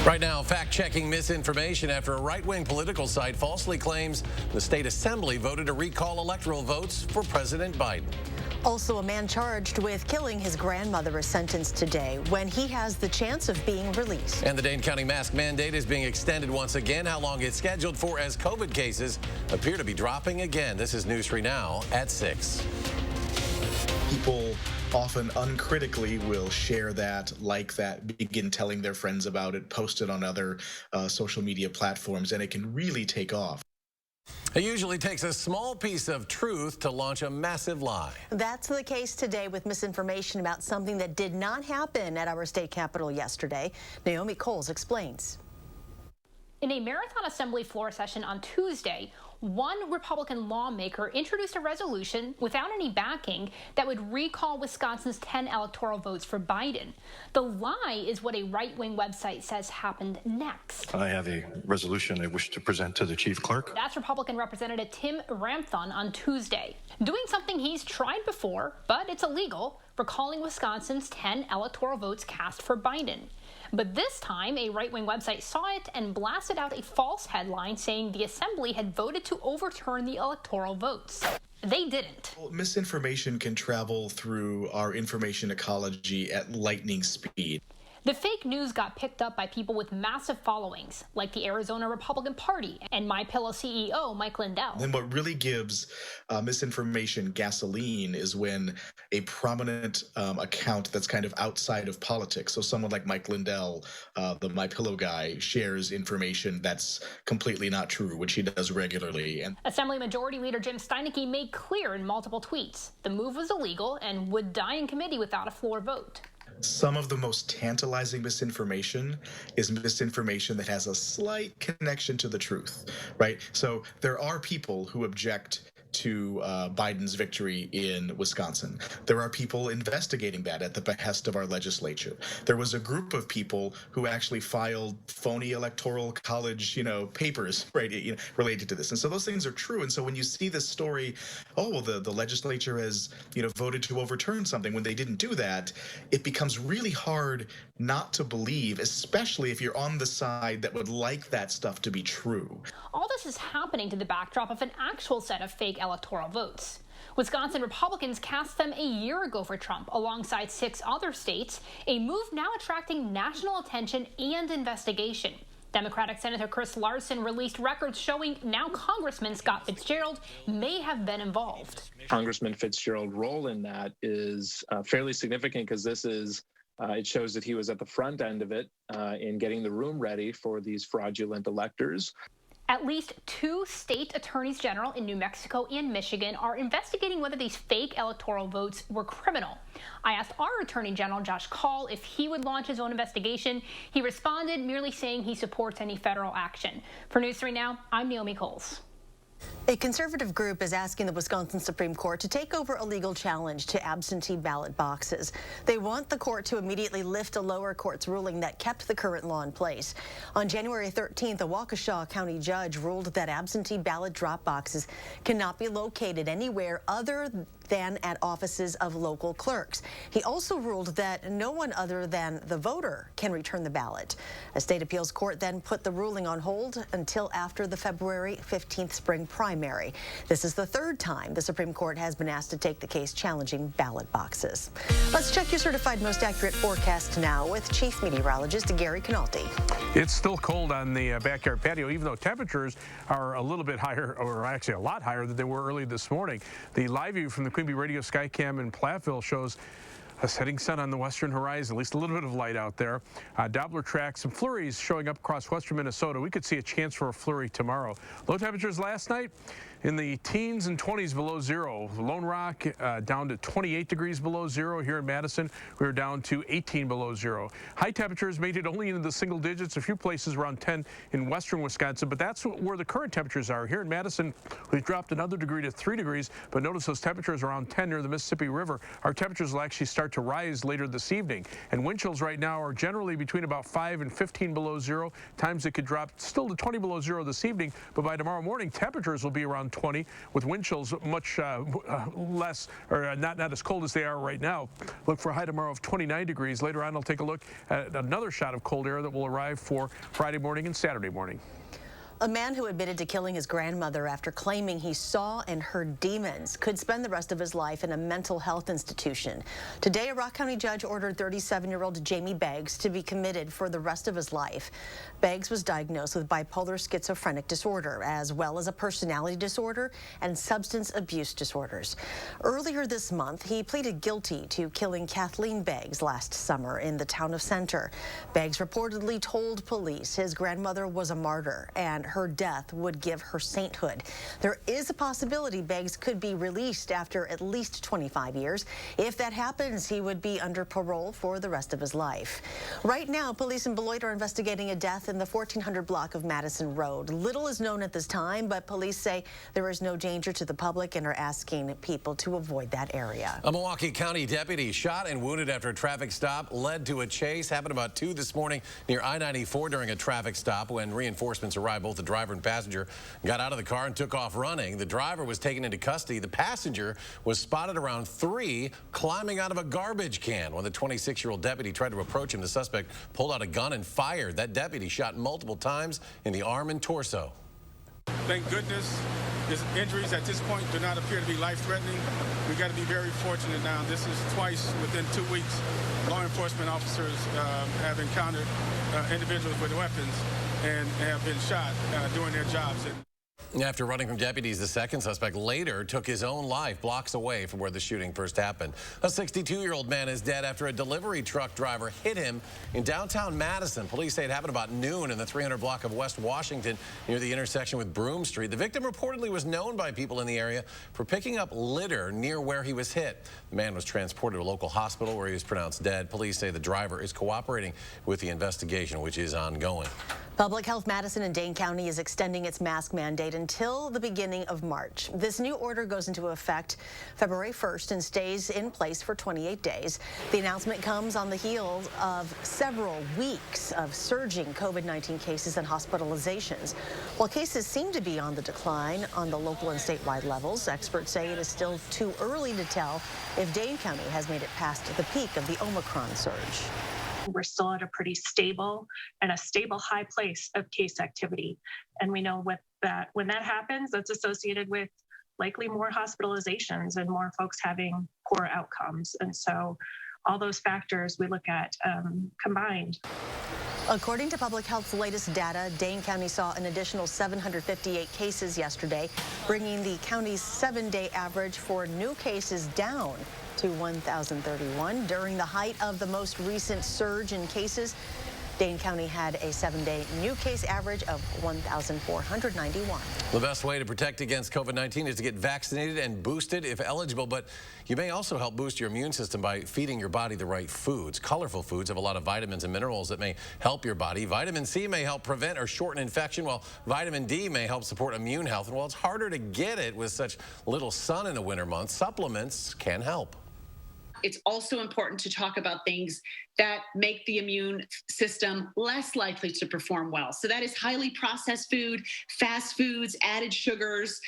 Right now, fact-checking misinformation after a right-wing political site falsely claims the state assembly voted to recall electoral votes for President Biden. Also, a man charged with killing his grandmother is sentenced today when he has the chance of being released. And the Dane County mask mandate is being extended once again. How long it's scheduled for as COVID cases appear to be dropping again. This is News 3 Now at 6. People often uncritically will share that, like that, begin telling their friends about it, post it on other social media platforms, and it can really take off. It usually takes a small piece of truth to launch a massive lie. That's the case today with misinformation about something that did not happen at our state capitol yesterday. Naomi Coles explains. In a marathon assembly floor session on Tuesday, one Republican lawmaker introduced a resolution without any backing that would recall Wisconsin's 10 electoral votes for Biden. The lie is what a right-wing website says happened next. I have a resolution I wish to present to the chief clerk. That's Republican Representative Tim Ramthun on Tuesday, doing something he's tried before, but it's illegal, recalling Wisconsin's 10 electoral votes cast for Biden. But this time, a right-wing website saw it and blasted out a false headline saying the assembly had voted to overturn the electoral votes. They didn't. Well, misinformation can travel through our information ecology at lightning speed. The fake news got picked up by people with massive followings, like the Arizona Republican Party and MyPillow CEO Mike Lindell. Then what really gives misinformation gasoline is when a prominent account that's kind of outside of politics, so someone like Mike Lindell, the MyPillow guy, shares information that's completely not true, which he does regularly. And Assembly Majority Leader Jim Steineke made clear in multiple tweets the move was illegal and would die in committee without a floor vote. Some of the most tantalizing misinformation is misinformation that has a slight connection to the truth, right? So there are people who object to Biden's victory in Wisconsin. There are people investigating that at the behest of our legislature. There was a group of people who actually filed phony electoral college, papers, right, related to this. And so those things are true. And so when you see this story, oh, well, the legislature has, voted to overturn something when they didn't do that, it becomes really hard not to believe, especially if you're on the side that would like that stuff to be true. All this is happening to the backdrop of an actual set of fake electoral votes. Wisconsin Republicans cast them a year ago for Trump alongside 6 other states, a move now attracting national attention and investigation. Democratic Senator Chris Larson released records showing now Congressman Scott Fitzgerald may have been involved. Congressman Fitzgerald's role in that is fairly significant because this is it shows that he was at the front end of it in getting the room ready for these fraudulent electors. At least 2 state attorneys general in New Mexico and Michigan are investigating whether these fake electoral votes were criminal. I asked our Attorney General Josh Kaul if he would launch his own investigation. He responded merely saying he supports any federal action. For News 3 Now, I'm Naomi Coles. A conservative group is asking the Wisconsin Supreme Court to take over a legal challenge to absentee ballot boxes. They want the court to immediately lift a lower court's ruling that kept the current law in place. On January 13th, a Waukesha County judge ruled that absentee ballot drop boxes cannot be located anywhere other than at offices of local clerks. He also ruled that no one other than the voter can return the ballot. A state appeals court then put the ruling on hold until after the February 15th spring primary. This is the 3rd time the Supreme Court has been asked to take the case challenging ballot boxes. Let's check your certified most accurate forecast now with Chief Meteorologist Gary Canalti. It's still cold on the backyard patio, even though temperatures are a little bit higher, or actually a lot higher than they were early this morning. The live view from the Queen Bee Radio Skycam in Platteville shows a setting sun on the western horizon, at least a little bit of light out there. Doppler tracks, some flurries showing up across western Minnesota. We could see a chance for a flurry tomorrow. Low temperatures last night in the teens and 20s below zero. Lone Rock down to 28 degrees below zero. Here in Madison, we were down to 18 below zero. High temperatures made it only into the single digits, a few places around 10 in western Wisconsin, but that's where the current temperatures are. Here in Madison, we've dropped another degree to 3 degrees, but notice those temperatures around 10 near the Mississippi River. Our temperatures will actually start to rise later this evening, and wind chills right now are generally between about 5 and 15 below zero. Times it could drop still to 20 below zero this evening, but by tomorrow morning, temperatures will be around around 20, with wind chills much less, or not as cold as they are right now. Look for a high tomorrow of 29 degrees. Later on, I'll take a look at another shot of cold air that will arrive for Friday morning and Saturday morning. A man who admitted to killing his grandmother after claiming he saw and heard demons could spend the rest of his life in a mental health institution. Today, a Rock County judge ordered 37-year-old Jamie Beggs to be committed for the rest of his life. Beggs was diagnosed with bipolar schizophrenic disorder, as well as a personality disorder and substance abuse disorders. Earlier this month, he pleaded guilty to killing Kathleen Beggs last summer in the town of Center. Beggs reportedly told police his grandmother was a martyr and her death would give her sainthood. There is a possibility Beggs could be released after at least 25 years. If that happens, he would be under parole for the rest of his life. Right now, police in Beloit are investigating a death in the 1400 block of Madison Road. Little is known at this time, but police say there is no danger to the public and are asking people to avoid that area. A Milwaukee County deputy shot and wounded after a traffic stop led to a chase. Happened about 2 this morning near I-94 during a traffic stop. When reinforcements arrived, both the driver and passenger got out of the car and took off running. The driver was taken into custody. The passenger was spotted around 3 climbing out of a garbage can. When the 26-year-old deputy tried to approach him, the suspect pulled out a gun and fired. That deputy shot multiple times in the arm and torso. Thank goodness his injuries at this point do not appear to be life-threatening. We got to be very fortunate now. This is twice within 2 weeks law enforcement officers have encountered individuals with weapons and have been shot doing their jobs. After running from deputies, the second suspect later took his own life blocks away from where the shooting first happened. A 62-year-old man is dead after a delivery truck driver hit him in downtown Madison. Police say it happened about noon in the 300 block of West Washington near the intersection with Broome Street. The victim reportedly was known by people in the area for picking up litter near where he was hit. The man was transported to a local hospital where he was pronounced dead. Police say the driver is cooperating with the investigation, which is ongoing. Public Health Madison and Dane County is extending its mask mandate until the beginning of March. This new order goes into effect February 1st and stays in place for 28 days. The announcement comes on the heels of several weeks of surging COVID-19 cases and hospitalizations. While cases seem to be on the decline on the local and statewide levels, experts say it is still too early to tell if Dane County has made it past the peak of the Omicron surge. We're still at a pretty stable high place of case activity. And we know when that happens, that's associated with likely more hospitalizations and more folks having poor outcomes. And so all those factors we look at combined. According to Public Health's latest data, Dane County saw an additional 758 cases yesterday, bringing the county's 7-day average for new cases down to 1,031. During the height of the most recent surge in cases, Dane County had a 7-day new case average of 1,491. The best way to protect against COVID-19 is to get vaccinated and boosted if eligible, but you may also help boost your immune system by feeding your body the right foods. Colorful foods have a lot of vitamins and minerals that may help your body. Vitamin C may help prevent or shorten infection, while vitamin D may help support immune health. And while it's harder to get it with such little sun in the winter months, supplements can help. It's also important to talk about things that make the immune system less likely to perform well. So that is highly processed food, fast foods, added sugars.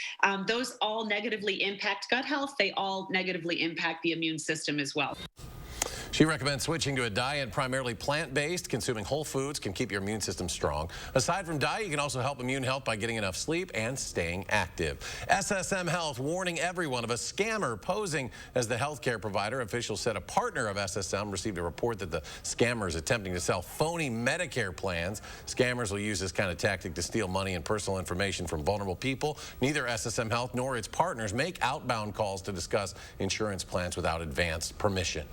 Those all negatively impact gut health. They all negatively impact the immune system as well. She recommends switching to a diet primarily plant-based. Consuming whole foods can keep your immune system strong. Aside from diet, you can also help immune health by getting enough sleep and staying active. SSM Health warning everyone of a scammer posing as the healthcare provider. Officials said a partner of SSM received a report that the scammer is attempting to sell phony Medicare plans. Scammers will use this kind of tactic to steal money and personal information from vulnerable people. Neither SSM Health nor its partners make outbound calls to discuss insurance plans without advance permission.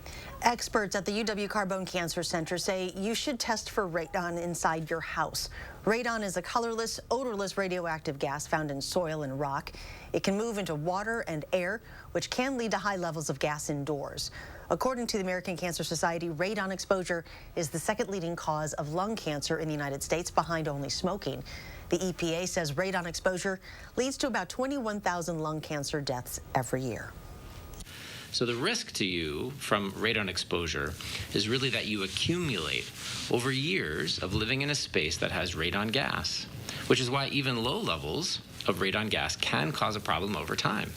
Experts at the UW Carbone Cancer Center say you should test for radon inside your house. Radon is a colorless, odorless radioactive gas found in soil and rock. It can move into water and air, which can lead to high levels of gas indoors. According to the American Cancer Society, radon exposure is the second leading cause of lung cancer in the United States, behind only smoking. The EPA says radon exposure leads to about 21,000 lung cancer deaths every year. So the risk to you from radon exposure is really that you accumulate over years of living in a space that has radon gas, which is why even low levels of radon gas can cause a problem over time.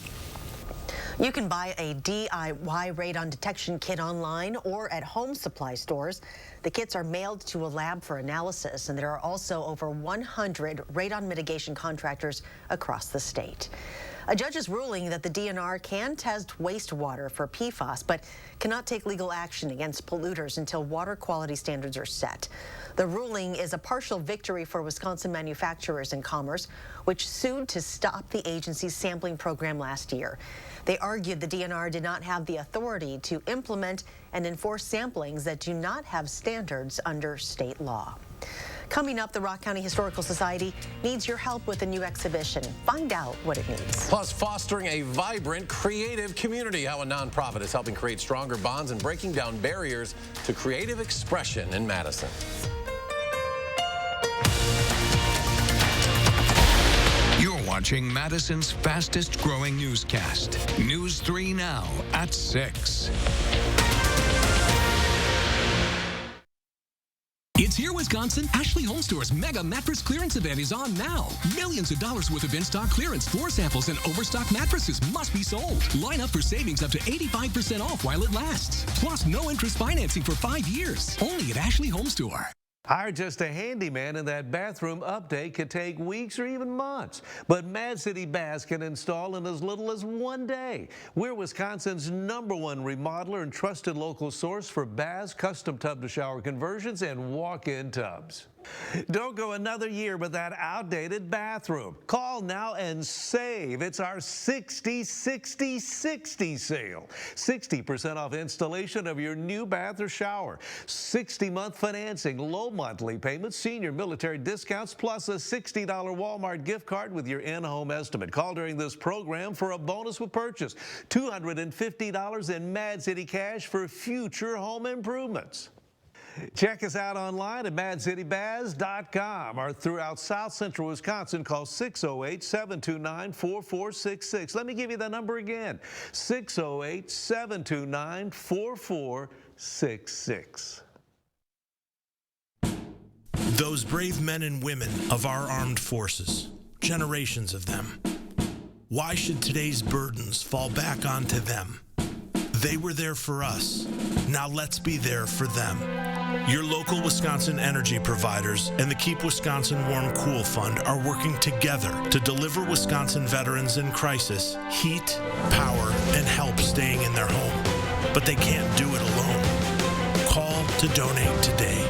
You can buy a DIY radon detection kit online or at home supply stores. The kits are mailed to a lab for analysis, and there are also over 100 radon mitigation contractors across the state. A judge is ruling that the DNR can test wastewater for PFAS, but cannot take legal action against polluters until water quality standards are set. The ruling is a partial victory for Wisconsin Manufacturers and Commerce, which sued to stop the agency's sampling program last year. They argued the DNR did not have the authority to implement and enforce samplings that do not have standards under state law. Coming up, the Rock County Historical Society needs your help with a new exhibition. Find out what it needs. Plus, fostering a vibrant, creative community, how a nonprofit is helping create stronger bonds and breaking down barriers to creative expression in Madison. You're watching Madison's fastest growing newscast. News 3 now at 6. It's here, Wisconsin. Ashley Home Store's mega mattress clearance event is on now. Millions of dollars worth of in-stock clearance, floor samples, and overstock mattresses must be sold. Line up for savings up to 85% off while it lasts. Plus, no interest financing for 5 years. Only at Ashley Home Store. Hire just a handyman and that bathroom update could take weeks or even months. But Mad City Baths can install in as little as 1 day. We're Wisconsin's #1 remodeler and trusted local source for baths, custom tub-to-shower conversions, and walk-in tubs. Don't go another year with that outdated bathroom. Call now and save. It's our 60-60-60 sale. 60% off installation of your new bath or shower. 60-month financing, low monthly payments, senior military discounts, plus a $60 Walmart gift card with your in-home estimate. Call during this program for a bonus with purchase. $250 in Mad City cash for future home improvements. Check us out online at madcitybaths.com or throughout South Central Wisconsin. Call 608-729-4466. Let me give you the number again, 608-729-4466. Those brave men and women of our armed forces, generations of them. Why should today's burdens fall back onto them? They were there for us. Now let's be there for them. Your local Wisconsin energy providers and the Keep Wisconsin Warm Cool Fund are working together to deliver Wisconsin veterans in crisis heat, power, and help staying in their home. But they can't do it alone. Call to donate today.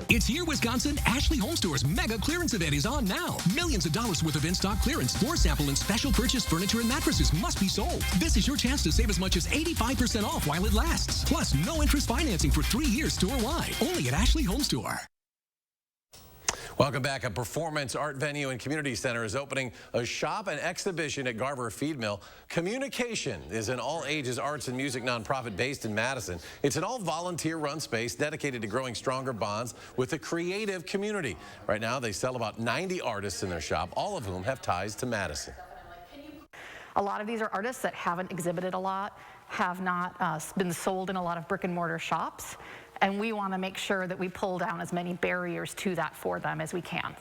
It's here, Wisconsin. Ashley Home Store's mega clearance event is on now. Millions of dollars worth of in-stock clearance, floor sample, and special purchase furniture and mattresses must be sold. This is your chance to save as much as 85% off while it lasts. Plus, no interest financing for 3 years store-wide. Only at Ashley Home Store. Welcome back. A performance art venue and community center is opening a shop and exhibition at Garver Feed Mill. Communication is an all-ages arts and music nonprofit based in Madison. It's an all-volunteer-run space dedicated to growing stronger bonds with the creative community. Right now, they sell about 90 artists in their shop, all of whom have ties to Madison. A lot of these are artists that haven't exhibited a lot, have not been sold in a lot of brick-and-mortar shops. And we want to make sure that we pull down as many barriers to that for them as we can.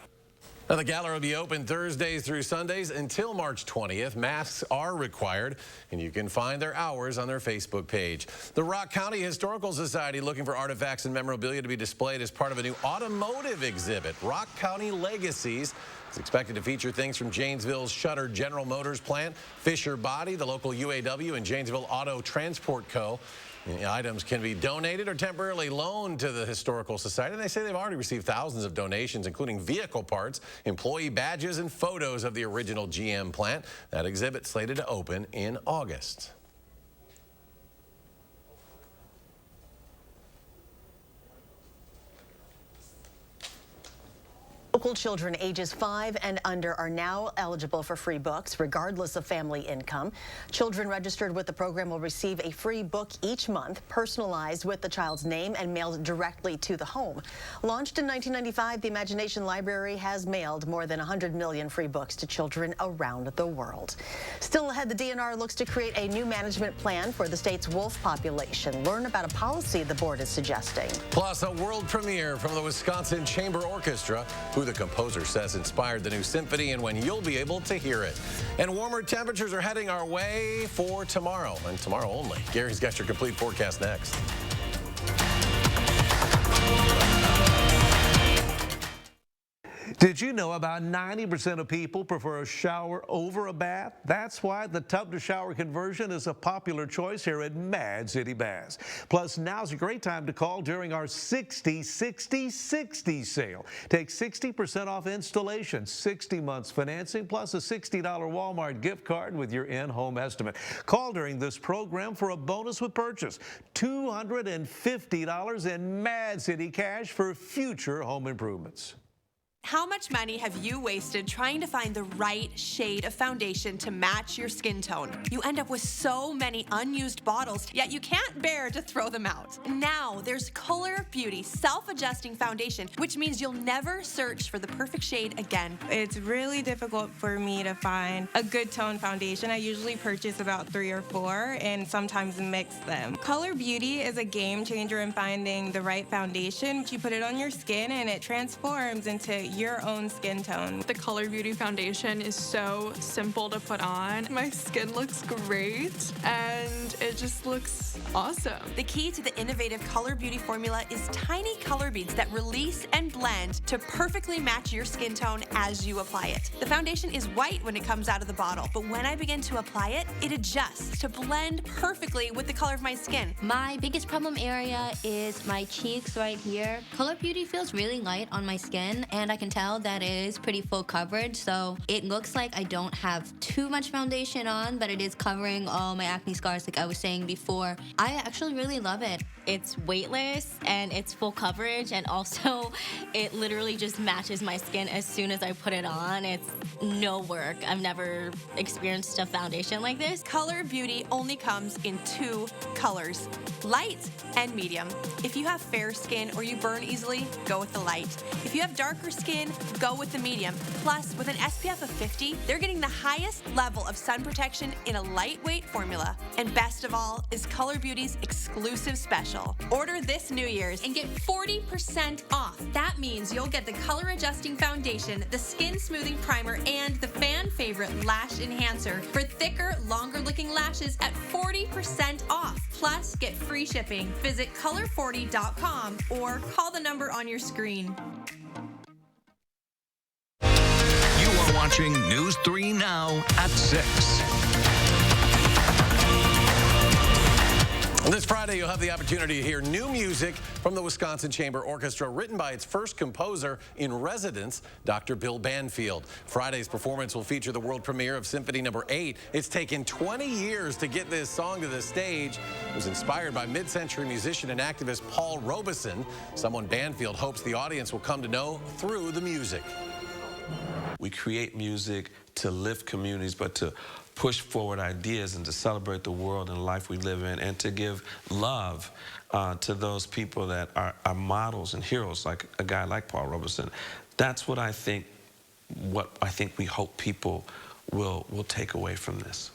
Now, the gallery will be open Thursdays through Sundays until March 20th. Masks are required, and you can find their hours on their Facebook page. The Rock County Historical Society looking for artifacts and memorabilia to be displayed as part of a new automotive exhibit. Rock County Legacies is expected to feature things from Janesville's Shutter General Motors plant, Fisher Body, the local UAW, and Janesville Auto Transport Co. The items can be donated or temporarily loaned to the Historical Society. And they say they've already received thousands of donations, including vehicle parts, employee badges, and photos of the original GM plant. That exhibit slated to open in August. Local children ages 5 and under are now eligible for free books, regardless of family income. Children registered with the program will receive a free book each month, personalized with the child's name and mailed directly to the home. Launched in 1995, the Imagination Library has mailed more than 100 million free books to children around the world. Still ahead, the DNR looks to create a new management plan for the state's wolf population. Learn about a policy the board is suggesting. Plus, a world premiere from the Wisconsin Chamber Orchestra, who the composer says inspired the new symphony and when you'll be able to hear it. And warmer temperatures are heading our way for tomorrow, and tomorrow only. Gary's got your complete forecast next. Did you know about 90% of people prefer a shower over a bath? That's why the tub-to-shower conversion is a popular choice here at Mad City Baths. Plus, now's a great time to call during our 60-60-60 sale. Take 60% off installation, 60 months financing, plus a $60 Walmart gift card with your in-home estimate. Call during this program for a bonus with purchase, $250 in Mad City cash for future home improvements. How much money have you wasted trying to find the right shade of foundation to match your skin tone? You end up with so many unused bottles, yet you can't bear to throw them out. Now, there's Color Beauty self-adjusting foundation, which means you'll never search for the perfect shade again. It's really difficult for me to find a good tone foundation. I usually purchase about 3 or 4 and sometimes mix them. Color Beauty is a game changer in finding the right foundation. You put it on your skin and it transforms into your own skin tone. The Color Beauty foundation is so simple to put on. My skin looks great and it just looks awesome. The key to the innovative Color Beauty formula is tiny color beads that release and blend to perfectly match your skin tone as you apply it. The foundation is white when it comes out of the bottle, but when I begin to apply it, it adjusts to blend perfectly with the color of my skin. My biggest problem area is my cheeks right here. Color Beauty feels really light on my skin, and I can tell that it is pretty full coverage, so it looks like I don't have too much foundation on, but it is covering all my acne scars like I was saying before. I actually really love it. It's weightless and it's full coverage, and also it literally just matches my skin as soon as I put it on. It's no work. I've never experienced a foundation like this. Color Beauty only comes in 2 colors, light and medium. If you have fair skin or you burn easily, go with the light. If you have darker skin, go with the medium. Plus, with an SPF of 50, they're getting the highest level of sun protection in a lightweight formula. And best of all is Color Beauty's exclusive special. Order this New Year's and get 40% off. That means you'll get the color adjusting foundation, the skin smoothing primer, and the fan favorite lash enhancer for thicker, longer looking lashes at 40% off. Plus, get free shipping. Visit color40.com or call the number on your screen. You are watching News 3 Now at 6. This Friday, you'll have the opportunity to hear new music from the Wisconsin Chamber Orchestra, written by its first composer in residence, Dr. Bill Banfield. Friday's performance will feature the world premiere of Symphony No. 8. It's taken 20 years to get this song to the stage. It was inspired by mid-century musician and activist Paul Robeson, someone Banfield hopes the audience will come to know through the music. We create music to lift communities, but to push forward ideas and to celebrate the world and life we live in, and to give love to those people that are models and heroes, like a guy like Paul Robeson. That's what I think we hope people will take away from this.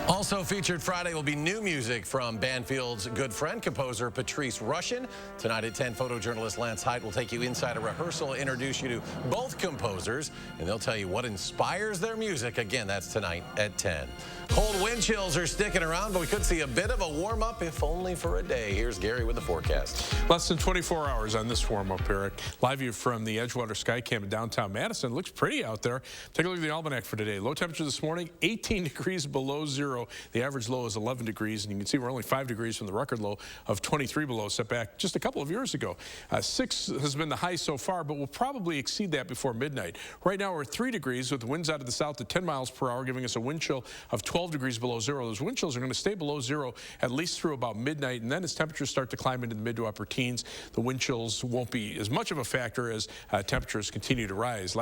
Also featured Friday will be new music from Banfield's good friend, composer Patrice Rushen. Tonight at 10, photojournalist Lance Height will take you inside a rehearsal, introduce you to both composers, and they'll tell you what inspires their music. Again, that's tonight at 10. Cold wind chills are sticking around, but we could see a bit of a warm-up, if only for a day. Here's Gary with the forecast. Less than 24 hours on this warm-up, Eric. Live view from the Edgewater Sky Cam in downtown Madison. Looks pretty out there. Take a look at the almanac for today. Low temperature this morning, 18 degrees below zero. The average low is 11 degrees, and you can see we're only 5 degrees from the record low of 23 below, set back just a couple of years ago. 6 has been the high so far, but we'll probably exceed that before midnight. Right now we're at 3 degrees with winds out of the south at 10 miles per hour, giving us a wind chill of 12 degrees below zero. Those wind chills are going to stay below zero at least through about midnight, and then as temperatures start to climb into the mid to upper teens, the wind chills won't be as much of a factor as temperatures continue to rise.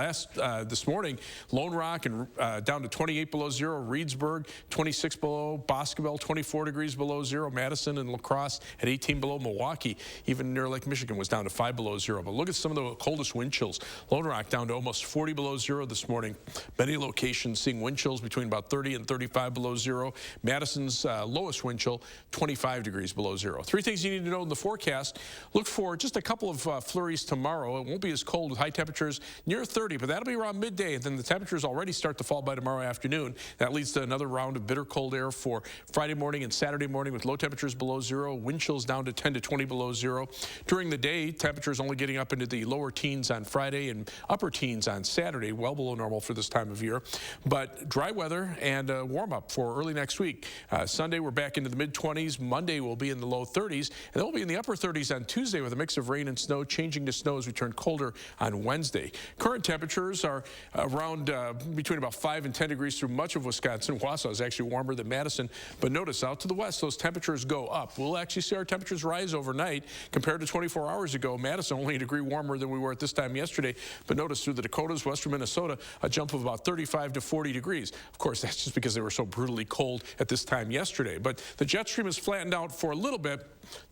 This morning, Lone Rock and down to 28 below zero, Reedsburg 26 26 below, Boscobel 24 degrees below zero, Madison and La Crosse at 18 below, Milwaukee, even near Lake Michigan, was down to 5 below zero. But look at some of the coldest wind chills. Lone Rock down to almost 40 below zero this morning. Many locations seeing wind chills between about 30 and 35 below zero. Madison's lowest wind chill, 25 degrees below zero. Three things you need to know in the forecast. Look for just a couple of flurries tomorrow. It won't be as cold with high temperatures near 30, but that'll be around midday. And then the temperatures already start to fall by tomorrow afternoon. That leads to another round of bitter cold air for Friday morning and Saturday morning with low temperatures below zero, wind chills down to 10 to 20 below zero. During the day, temperatures only getting up into the lower teens on Friday and upper teens on Saturday, well below normal for this time of year. But dry weather and warm up for early next week. Sunday, we're back into the mid-20s. Monday, we'll be in the low 30s. And then we'll be in the upper 30s on Tuesday with a mix of rain and snow, changing to snow as we turn colder on Wednesday. Current temperatures are around between about 5 and 10 degrees through much of Wisconsin. Wausau is actually warmer than Madison. But notice out to the west, those temperatures go up. We'll actually see our temperatures rise overnight compared to 24 hours ago. Madison only a degree warmer than we were at this time yesterday. But notice through the Dakotas, western Minnesota, a jump of about 35 to 40 degrees. Of course, that's just because they were so brutally cold at this time yesterday. But the jet stream has flattened out for a little bit.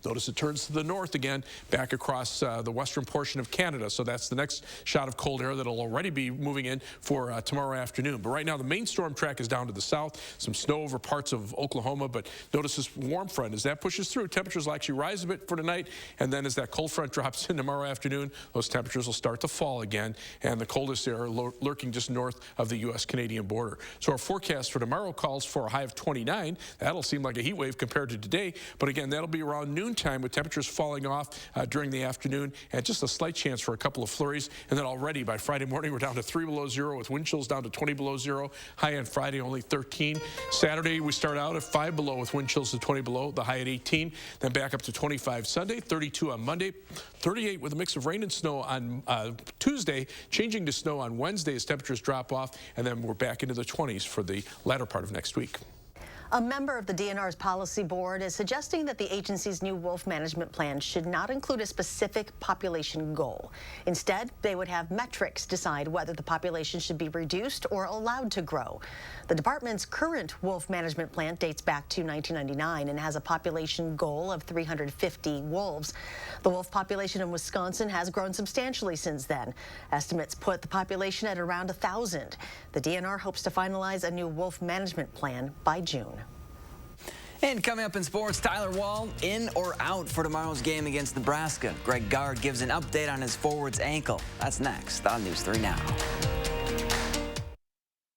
Notice it turns to the north again, back across the western portion of Canada. So that's the next shot of cold air that'll already be moving in for tomorrow afternoon. But right now, the main storm track is down to the south. Some snow over parts of Oklahoma. But notice this warm front, as that pushes through, temperatures will actually rise a bit for tonight. And then as that cold front drops in tomorrow afternoon, those temperatures will start to fall again. And the coldest air lurking just north of the U.S.-Canadian border. So our forecast for tomorrow calls for a high of 29. That'll seem like a heat wave compared to today. But again, that'll be around noontime with temperatures falling off during the afternoon and just a slight chance for a couple of flurries. And then already by Friday morning, we're down to 3 below zero with wind chills down to 20 below zero. High on Friday, only 13. Saturday, we start out at 5 below with wind chills to 20 below, the high at 18. Then back up to 25 Sunday, 32 on Monday, 38 with a mix of rain and snow on Tuesday, changing to snow on Wednesday as temperatures drop off. And then we're back into the 20s for the latter part of next week. A member of the DNR's policy board is suggesting that the agency's new wolf management plan should not include a specific population goal. Instead, they would have metrics decide whether the population should be reduced or allowed to grow. The department's current wolf management plan dates back to 1999 and has a population goal of 350 wolves. The wolf population in Wisconsin has grown substantially since then. Estimates put the population at around 1,000. The DNR hopes to finalize a new wolf management plan by June. And coming up in sports, Tyler Wall in or out for tomorrow's game against Nebraska. Greg Gard gives an update on his forward's ankle. That's next on News 3 Now.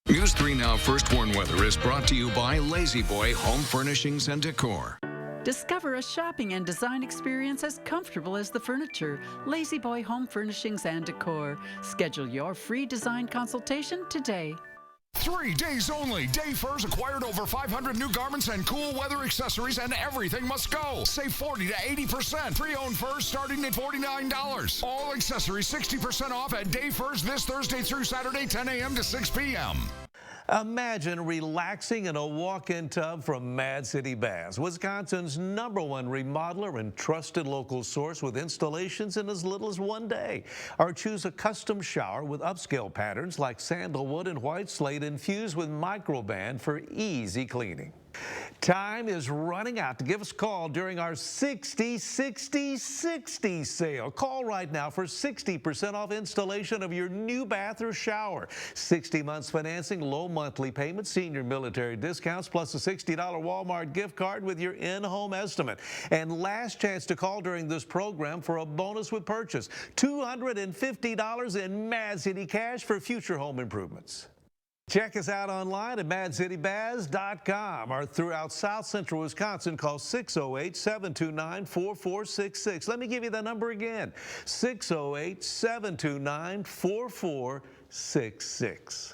News 3 Now First Warn Weather is brought to you by Lazy Boy Home Furnishings and Decor. Discover a shopping and design experience as comfortable as the furniture. Lazy Boy Home Furnishings and Decor. Schedule your free design consultation today. 3 days only. Day Furs acquired over 500 new garments and cool weather accessories, and everything must go. Save 40 to 80%. Pre-owned furs starting at $49. All accessories 60% off at Day Furs this Thursday through Saturday, 10 a.m. to 6 p.m. Imagine relaxing in a walk-in tub from Mad City Baths, Wisconsin's #1 remodeler and trusted local source with installations in as little as 1 day. Or choose a custom shower with upscale patterns like sandalwood and white slate infused with microban for easy cleaning. Time is running out to give us a call during our 60-60-60 sale. Call right now for 60% off installation of your new bath or shower. 60 months financing, low monthly payments, senior military discounts, plus a $60 Walmart gift card with your in-home estimate. And last chance to call during this program for a bonus with purchase. $250 in Mad City cash for future home improvements. Check us out online at madcitybaths.com or throughout South Central Wisconsin. Call 608-729-4466. Let me give you the number again, 608-729-4466.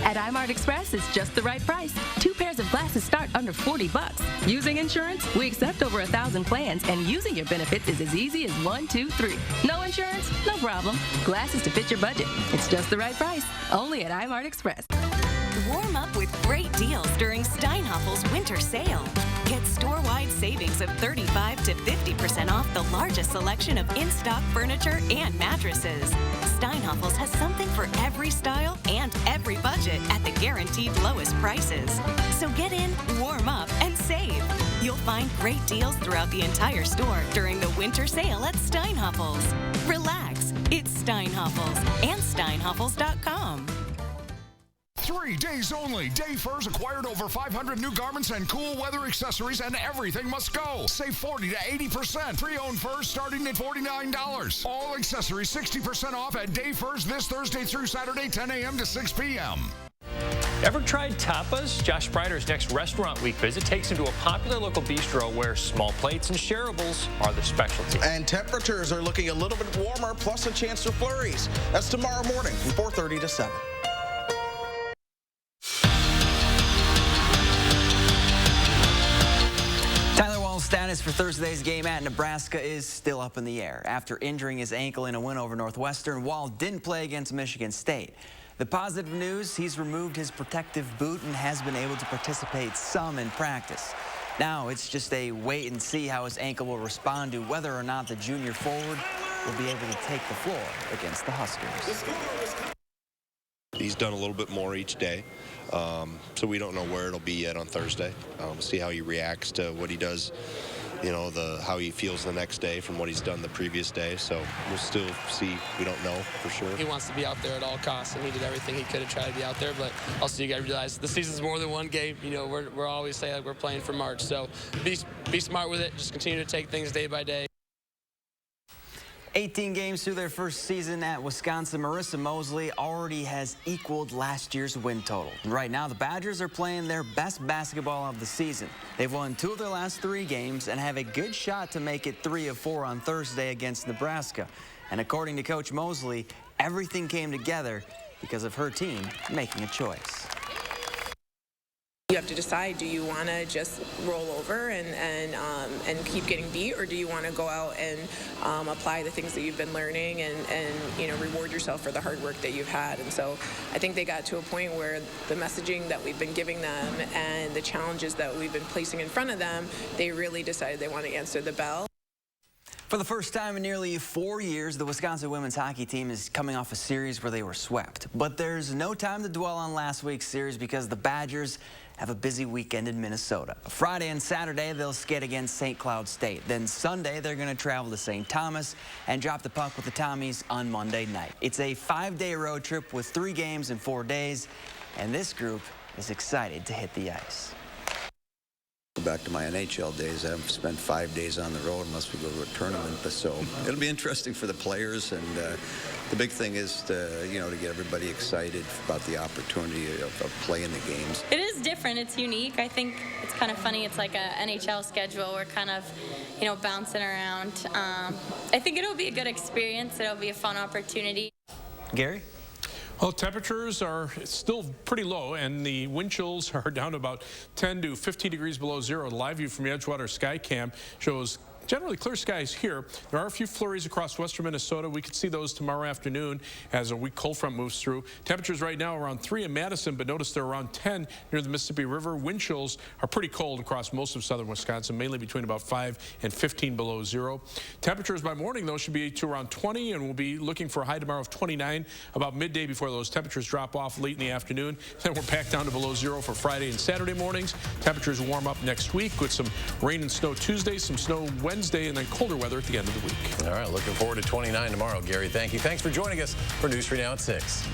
At iMart Express, it's just the right price. 2 pairs of glasses start under $40. Using insurance? We accept over 1,000 plans, and using your benefits is as easy as 1, 2, 3. No insurance? No problem. Glasses to fit your budget. It's just the right price. Only at iMart Express. Warm up with great deals during Steinhaffel's winter sale. Get store-wide savings of 35 to 50% off the largest selection of in-stock furniture and mattresses. Steinhaffel's has something for every style and every budget at the guaranteed lowest prices. So get in, warm up, and save. You'll find great deals throughout the entire store during the winter sale at Steinhaffel's. Relax, it's Steinhaffel's and Steinhaffels.com. 3 days only. Day Furs acquired over 500 new garments and cool weather accessories, and everything must go. Save 40 to 80%. Pre-owned furs starting at $49. All accessories 60% off at Day Furs this Thursday through Saturday, 10 a.m. to 6 p.m. Ever tried tapas? Josh Sprider's next Restaurant Week visit takes him to a popular local bistro where small plates and shareables are the specialty. And temperatures are looking a little bit warmer, plus a chance for flurries. That's tomorrow morning from 4:30 to 7. Tyler Wall's status for Thursday's game at Nebraska is still up in the air. After injuring his ankle in a win over Northwestern, Wall didn't play against Michigan State. The positive news, he's removed his protective boot and has been able to participate some in practice. Now it's just a wait and see how his ankle will respond to whether or not the junior forward will be able to take the floor against the Huskers. He's done a little bit more each day, so we don't know where it'll be yet on Thursday. We'll see how he reacts to what he does, you know, how he feels the next day from what he's done the previous day. So we'll still see. We don't know for sure. He wants to be out there at all costs, and he did everything he could to try to be out there. But also, you got to realize the season's more than one game. You know, we're always saying like we're playing for March. So be smart with it. Just continue to take things day by day. 18 games through their first season at Wisconsin, Marissa Mosley already has equaled last year's win total. And right now, the Badgers are playing their best basketball of the season. They've won 2 of their last 3 games and have a good shot to make it 3 of 4 on Thursday against Nebraska. And according to Coach Mosley, everything came together because of her team making a choice. You have to decide, do you want to just roll over and keep getting beat, or do you want to go out and apply the things that you've been learning and you know, reward yourself for the hard work that you've had? And so I think they got to a point where the messaging that we've been giving them and the challenges that we've been placing in front of them, they really decided they want to answer the bell. For the first time in nearly 4 years, the Wisconsin women's hockey team is coming off a series where they were swept. But there's no time to dwell on last week's series because the Badgers have a busy weekend in Minnesota. Friday and Saturday, they'll skate against St. Cloud State. Then Sunday, they're going to travel to St. Thomas and drop the puck with the Tommies on Monday night. It's a 5-day road trip with 3 games in 4 days, and this group is excited to hit the ice. Back to my NHL days, I haven't spent 5 days on the road unless we go to a tournament. But so it'll be interesting for the players, and the big thing is to get everybody excited about the opportunity of playing the games. It is different. It's unique. I think it's kind of funny. It's like an NHL schedule. We're kind of, bouncing around. I think it'll be a good experience. It'll be a fun opportunity. Gary? Well, temperatures are still pretty low, and the wind chills are down to about 10 to 15 degrees below zero. The live view from the Edgewater Sky Cam shows generally clear skies here. There are a few flurries across western Minnesota. We could see those tomorrow afternoon as a weak cold front moves through. Temperatures right now around 3 in Madison, but notice they're around 10 near the Mississippi River. Wind chills are pretty cold across most of southern Wisconsin, mainly between about 5 and 15 below zero. Temperatures by morning, though, should be to around 20, and we'll be looking for a high tomorrow of 29 about midday before those temperatures drop off late in the afternoon. Then we're back down to below zero for Friday and Saturday mornings. Temperatures warm up next week with some rain and snow Tuesday, some snow Wednesday, and then colder weather at the end of the week. All right, looking forward to 29 tomorrow, Gary. Thank you. Thanks for joining us for News 3 Now at 6.